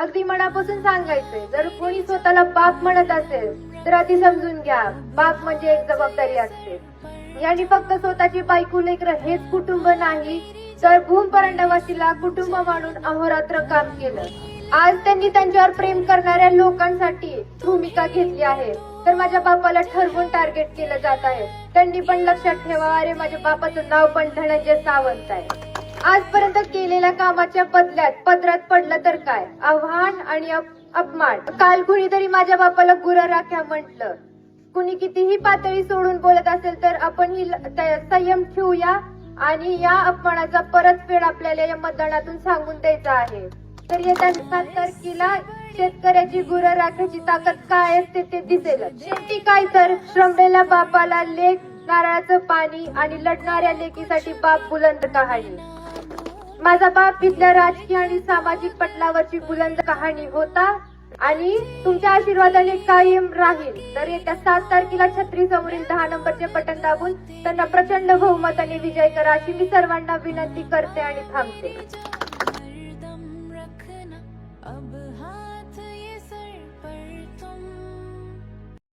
अगदी मनापासून सांगायचंय, जर कोणी स्वतःला बाप म्हणत असेल तर आधी समजून घ्या, बाप म्हणजे एक जबाबदारी असते. यांनी फक्त स्वतःची बायको लेकरं हेच कुटुंब नाही, तर भूमपरंडवासीला कुटुंब मानून अहोरात्र काम केलं. आज त्यांनी त्यांच्यावर प्रेम करणाऱ्या लोकांसाठी भूमिका घेतली आहे, तर माझ्या बापाला ठरवून टार्गेट केलं जात आहे. त्यांनी पण लक्षात ठेवा, अरे माझ्या बापाचं नाव पण धनंजय सावंत आहे. आजपर्यंत केलेल्या कामाच्या बदल्यात पदरात पडलं तर काय, आव्हान आणि अपमान. काल कुणीतरी माझ्या बापाला गुरराख्या म्हटलं. कुणी कितीही पातळी सोडून बोलत असेल तर आपण ही संयम ठेवूया आणि या अपमानाचा परतफेड आपल्याला या मतदानातून सांगून द्यायचा आहे. तर येत्या 7 तारखेला शेतकऱ्याची गुरं राखायची ताकद काय असते ते दिसेल. शेवटी काय तर श्रमलेल्या बापाला लेक, नारळाचं पाणी आणि लढणाऱ्या लेकीसाठी बाप बुलंद कहाणी. माझा बाप इथल्या राजकीय आणि सामाजिक पटलावरची बुलंद कहाणी होता आणि तुमच्या आशीर्वादाने कायम राहील. तर येत्या 7 तारखेला छत्री समोरील 10 नंबरचे बटन दाबून त्यांना प्रचंड बहुमताने विजय करा अशी मी सर्वांना विनंती करते आणि थांबते.